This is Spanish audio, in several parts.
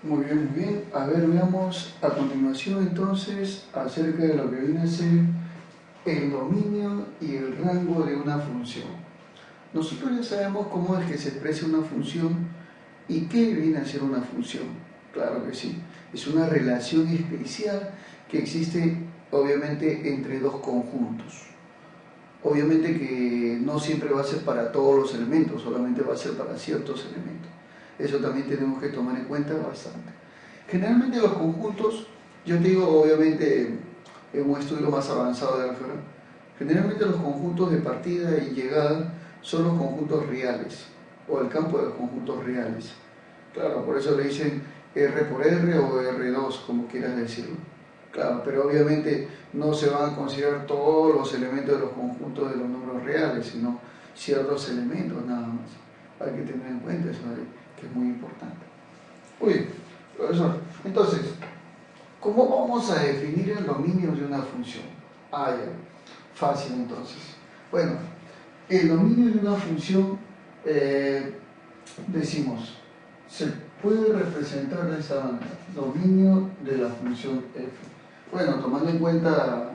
Muy bien, muy bien. A ver, veamos a continuación entonces acerca de lo que viene a ser el dominio y el rango de una función. Nosotros ya sabemos cómo es que se expresa una función y qué viene a ser una función. Claro que sí. Es una relación especial que existe obviamente entre dos conjuntos. Obviamente que no siempre va a ser para todos los elementos, solamente va a ser para ciertos elementos. Eso también tenemos que tomar en cuenta bastante. Generalmente los conjuntos, yo digo obviamente en un estudio más avanzado de álgebra, generalmente los conjuntos de partida y llegada son los conjuntos reales, o el campo de los conjuntos reales. Claro, por eso le dicen R por R o R2, como quieras decirlo. Claro, pero obviamente no se van a considerar todos los elementos de los conjuntos de los números reales, sino ciertos elementos nada más. Hay que tener en cuenta eso, que es muy importante. Muy bien, profesor. Entonces, ¿cómo vamos a definir el dominio de una función? Ah, ya. Fácil entonces. Bueno, el dominio de una función, decimos, se puede representar de esa manera, dominio de la función f. Bueno, tomando en cuenta,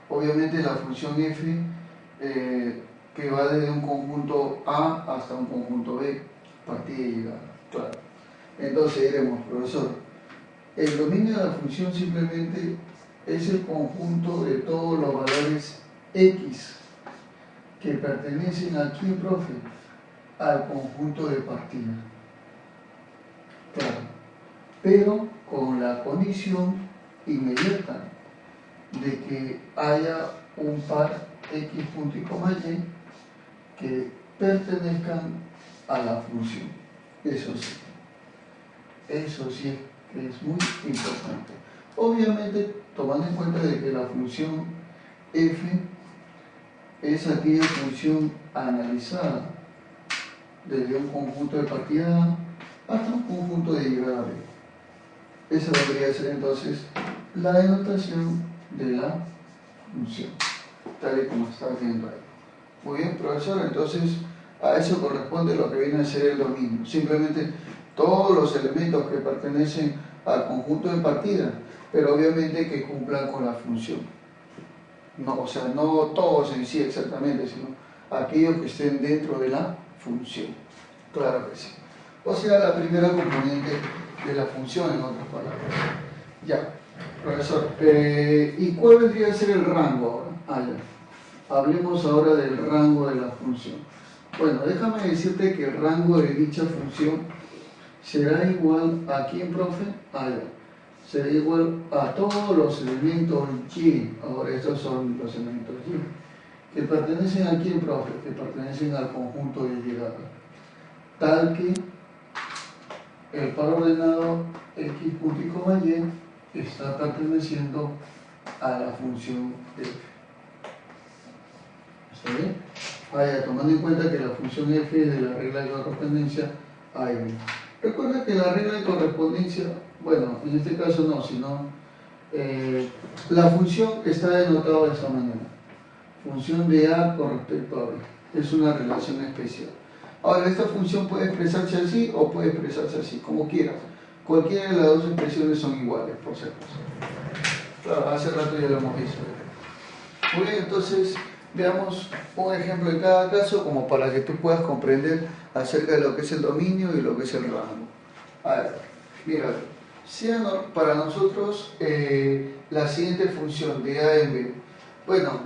obviamente, la función f, que va desde un conjunto A hasta un conjunto B, partida y llegada, claro. Entonces diremos, profesor, el dominio de la función simplemente es el conjunto de todos los valores x que pertenecen aquí, profe, al conjunto de partida. Claro, pero con la condición inmediata de que haya un par x punto y coma y que pertenezcan a la función. Eso sí es muy importante. Obviamente, tomando en cuenta de que la función f es aquella función analizada desde un conjunto de partida A hasta un conjunto de llegada B. Esa podría ser entonces la denotación de la función, tal y como está viendo ahí. Muy bien, profesor, entonces a eso corresponde lo que viene a ser el dominio. Simplemente todos los elementos que pertenecen al conjunto de partida, pero obviamente que cumplan con la función. No, o sea, no todos en sí exactamente, sino aquellos que estén dentro de la función. Claro que sí. O sea, la primera componente de la función, en otras palabras. Ya, profesor. ¿Y cuál vendría a ser el rango ahora? Ya. Hablemos ahora del rango de la función. Bueno, déjame decirte que el rango de dicha función será igual a quién, profe? Ya. Será igual a todos los elementos Y. Ahora, estos son los elementos Y. Que pertenecen a quién, profe? Que pertenecen al conjunto de llegada. Tal que el par ordenado x punto y coma y está perteneciendo a la función f. ¿Está bien? Ya, tomando en cuenta que la función f es de la regla de correspondencia a y b. Recuerda que la regla de correspondencia, bueno, en este caso no, sino la función está denotada de esta manera. Función de a con respecto a b. Es una relación especial. Ahora, esta función puede expresarse así o puede expresarse así, como quieras. Cualquiera de las dos expresiones son iguales, por si acaso. Claro, hace rato ya lo hemos visto. Muy bien, entonces veamos un ejemplo de cada caso como para que tú puedas comprender acerca de lo que es el dominio y lo que es el rango. A ver, mira, sea para nosotros la siguiente función de a en b. Bueno,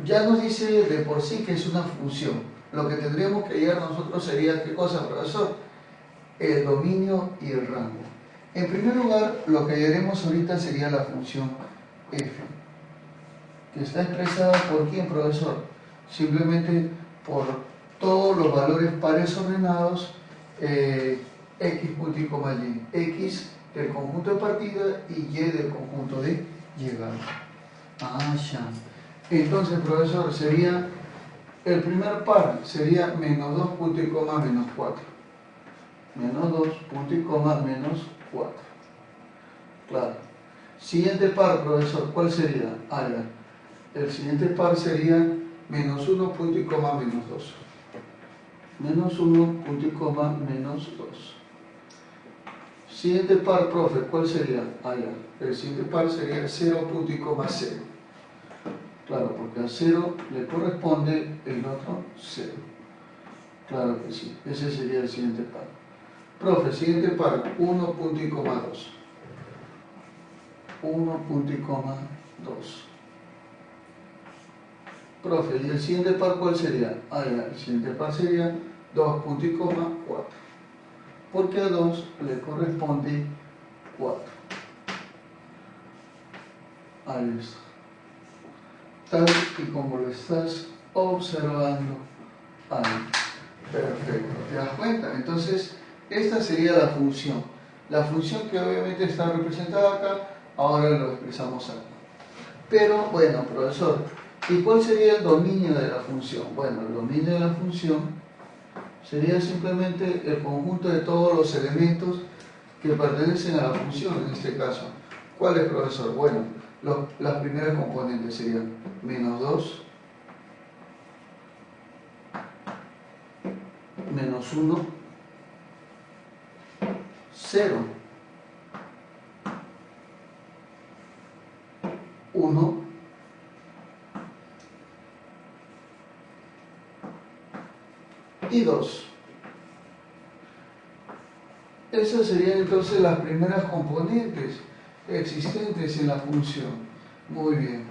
ya nos dice de por sí que es una función. Lo que tendríamos que llegar nosotros sería, ¿qué cosa, profesor? El dominio y el rango. En primer lugar, lo que hallaremos ahorita sería la función f, que está expresada por quién, profesor? Simplemente por todos los valores pares ordenados x punto y coma y. X del conjunto de partida y y del conjunto de llegada. Ya. Entonces, profesor, sería el primer par sería menos 2 punto y coma menos 4. Menos 2 punto y coma menos 4. Claro. Siguiente par, profesor, ¿cuál sería? El siguiente par sería menos 1 punto y coma menos 2. Menos 1 punto y coma menos 2. Siguiente par, profe, ¿cuál sería? Ah, ya. El siguiente par sería 0 punto y coma 0. Claro, porque a 0 le corresponde el otro 0. Claro que sí. Ese sería el siguiente par. Profe, siguiente par, 1 punto y coma 2. 1 punto y coma 2. Profe, ¿y el siguiente par cuál sería? Ah, ya. El siguiente par sería 2 punto y coma 4. Porque a 2 le corresponde 4. Ahí está. Tal y como lo estás observando ahí. Perfecto. ¿Te das cuenta? Entonces, esta sería la función. La función que obviamente está representada acá, ahora lo expresamos acá. Pero, bueno, profesor, ¿y cuál sería el dominio de la función? Bueno, el dominio de la función sería simplemente el conjunto de todos los elementos que pertenecen a la función, en este caso. ¿Cuál es, profesor? Bueno, las primeras componentes serían menos 2, menos 1, 0, 1, y 2. Esas serían entonces las primeras componentes existentes en la función. Muy bien.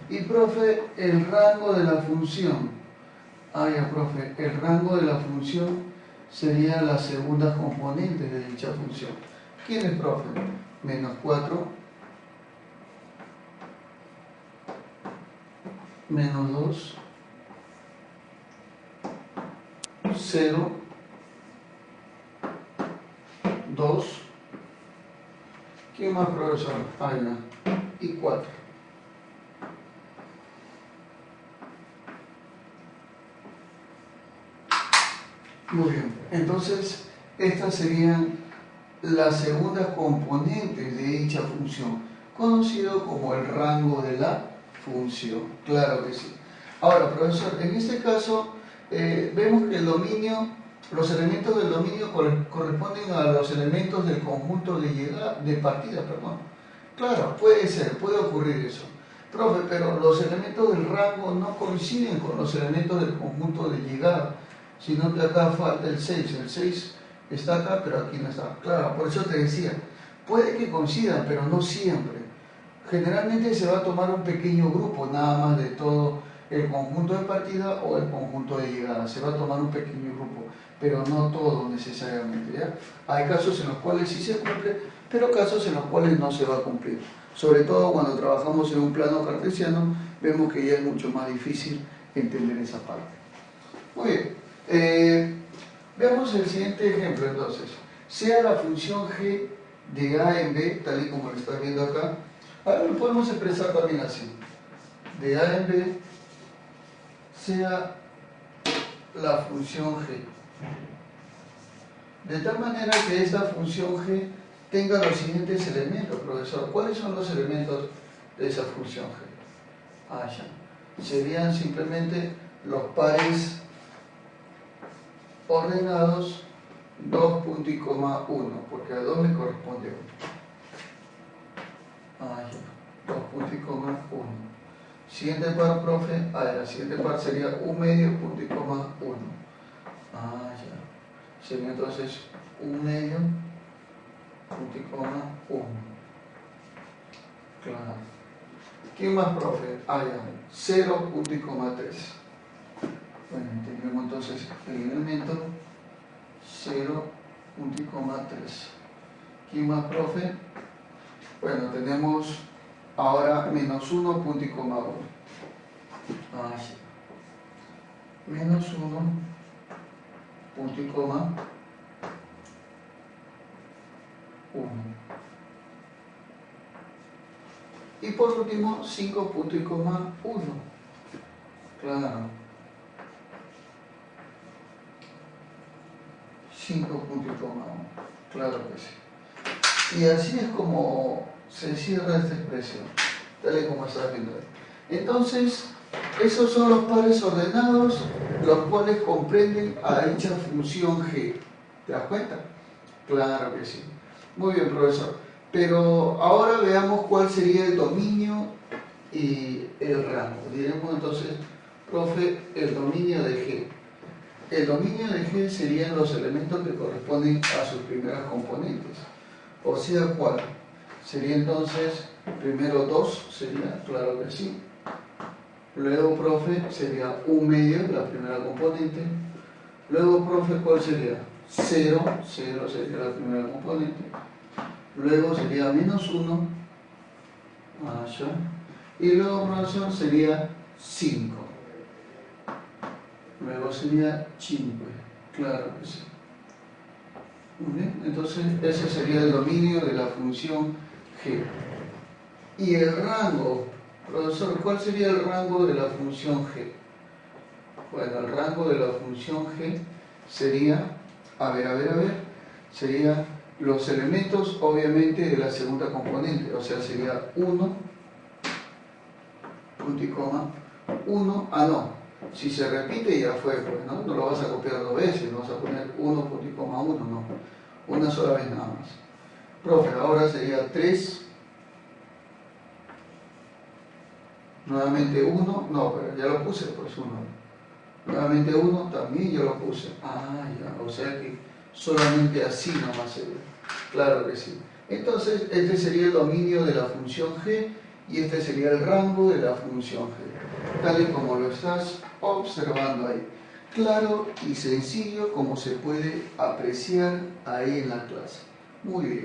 Y profe, el rango de la función. Ah, ya, profe, el rango de la función sería las segundas componentes de dicha función. ¿Quién es, profe? Menos 4, menos 2, 0, 2. ¿Quién más, profesor? Ah, ya. Y 4. Muy bien. Entonces, estas serían las segundas componentes de dicha función, conocido como el rango de la función. Claro que sí. Ahora, profesor, en este caso vemos que el dominio, los elementos del dominio corresponden a los elementos del conjunto de partida, perdón. Claro, puede ser, puede ocurrir eso. Profe, pero los elementos del rango no coinciden con los elementos del conjunto de llegada, sino que acá falta el 6. El 6 está acá, pero aquí no está. Claro, por eso te decía, puede que coincidan, pero no siempre. Generalmente se va a tomar un pequeño grupo, nada más de todo el conjunto de partida o el conjunto de llegada. Se va a tomar un pequeño grupo, pero no todo necesariamente, ¿ya? Hay casos en los cuales sí se cumple, pero casos en los cuales no se va a cumplir. Sobre todo cuando trabajamos en un plano cartesiano, vemos que ya es mucho más difícil entender esa parte. Muy bien. Veamos el siguiente ejemplo entonces. Sea la función g de a en b, tal y como lo estás viendo acá. Ahora lo podemos expresar también así. De a en b sea la función g. De tal manera que esta función g tenga los siguientes elementos, profesor. ¿Cuáles son los elementos de esa función g? Ah, ya. Serían simplemente los pares ordenados 2 punto y coma 1, porque a 2 le corresponde 1. Ah, ya. 2 punto y coma 1. Siguiente par, profe. Ah, la siguiente par sería 1 medio punto y coma 1. Ah, ya. Sería entonces 1 medio punto y coma 1. Claro. ¿Quién más, profe? Ah, ya. 0 punto y coma 3. Bueno, tenemos entonces el elemento 0 punto y coma 3. ¿Quién más, profe? Bueno, tenemos ahora menos 1 punto y coma 1. Ah, sí. Menos 1 punto y coma 1. Y por último, 5 punto y coma 1. Claro. 5 punto y coma 1. Claro que sí. Y así es como se cierra esta expresión, tal y como estás viendo ahí. Entonces, esos son los pares ordenados, los cuales comprenden a dicha función g. ¿Te das cuenta? Claro que sí. Muy bien, profesor. Pero ahora veamos cuál sería el dominio y el rango. Diremos entonces, profe, el dominio de G. El dominio de G serían los elementos que corresponden a sus primeras componentes. O sea, ¿cuál? Sería entonces, primero 2, sería, claro que sí. Luego, profe, sería 1/2, la primera componente. Luego, profe, ¿cuál sería? 0, 0 sería la primera componente. Luego sería -1, allá. Y luego, profesor, sería 5. Luego sería 5, claro que sí. Muy bien, entonces ese sería el dominio de la función G. Y el rango, profesor, ¿cuál sería el rango de la función G? Bueno, el rango de la función G sería, sería los elementos obviamente de la segunda componente, o sea, sería 1, punto y coma, 1, no, si se repite ya fue, pues, ¿no? No lo vas a copiar 2 veces, no vas a poner 1, punto y coma 1, no, una sola vez nada más. Profe, ahora sería 3, nuevamente 1, no, pero ya lo puse, pues 1. Nuevamente 1, también yo lo puse. Ah, ya, o sea que solamente así nomás se ve. Claro que sí. Entonces, este sería el dominio de la función G y este sería el rango de la función G, tal y como lo estás observando ahí. Claro y sencillo como se puede apreciar ahí en la clase. Muy bien.